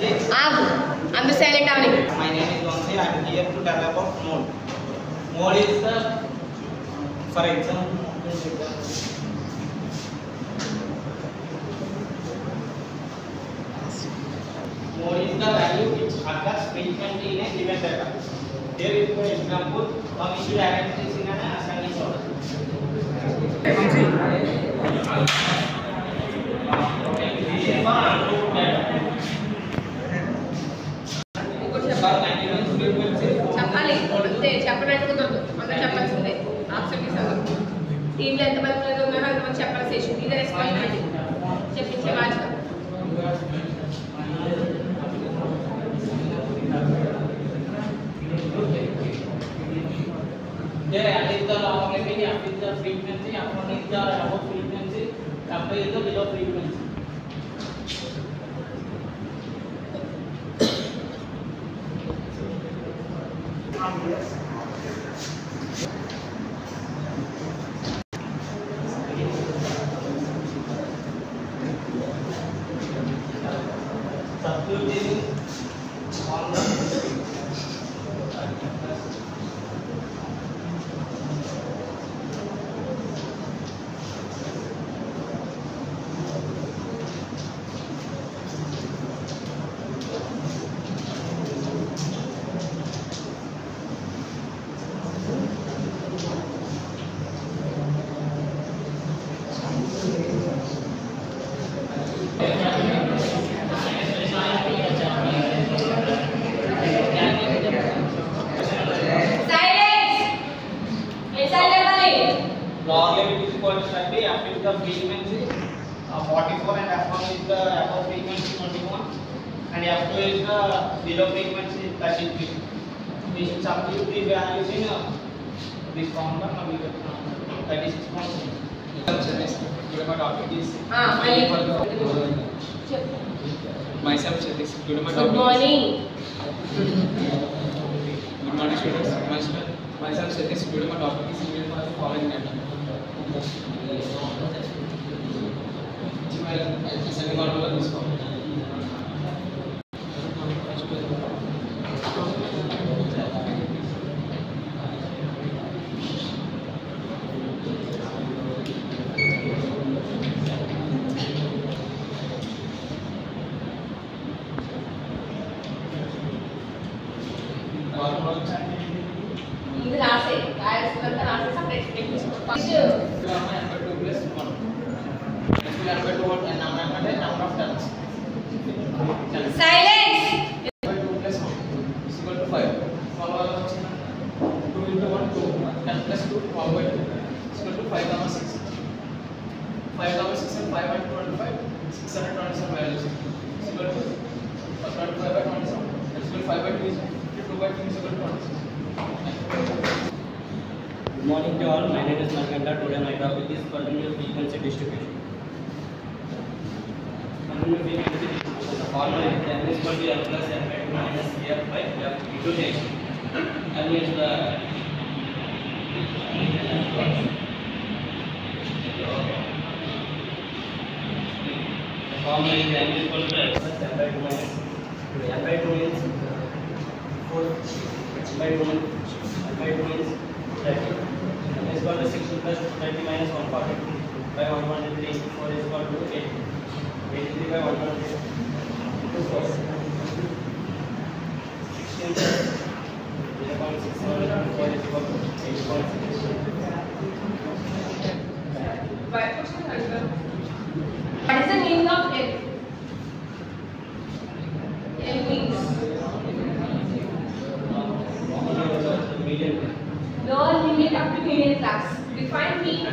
Agu. I'm the silent awning. My name is Vansi. I am here to tell about mode. Mode is the, for example, mode is the value which occurs frequently in a given data. Here is for example, we should arrange this in an ascending order. This is for unroot data. చెప్పాలి అంతే చెప్పడానికి కుదరదు అందరూ చెప్పాల్సిందే option ఇస్తారు టీంలో ఎంతమంది ఉన్నారో అంతమంది చెప్పాల్సి ఇది రెస్పాన్సిబిలిటీ చెప్పించే బాధ్యత There add is the longevity, up is the frequency, up is the above frequency, up is the below frequency. Substituting on the longevity is equal to 30, F is the frequency 44 and F1 is the above frequency 21 and F2 is the below frequency 33. We should substitute the values in this formula and we get 36.6. Myself Satish. Good morning. Good morning students. Myself Satish. Today my topic is the following data. Second order this one. ఇది రాసే రాయాల్సినంత రాసేసి అప్పుడు explain చేసుకోవాలి silence 2 plus 1 is equal to 5. 2 into 1 2. 10 plus 2 1 by 2 is equal to 5 comma 6. 5 comma 6 and 5 and 25 627 values is equal to 25 by 27. Is equal to 5 by 2 is 2 by 2 is equal to 26. Good morning to all. My name is Markanda. Today my topic is continuous frequency distribution. Continuous frequency distribution. The formula is n is equal to f plus f by 2 minus f by f into h. That means the formula is n is equal to f plus f by 2 minus f by 2 means 4 h by 2 means f by 2 means 30. Is equal to 60 plus 30 minus 142 by 123 4 is equal to 8. 83 by 123 into 4. 16 plus 0.67 into 4 is equal to 8.6. What is the meaning of F? F means Median. lower limit up to median class. Define mean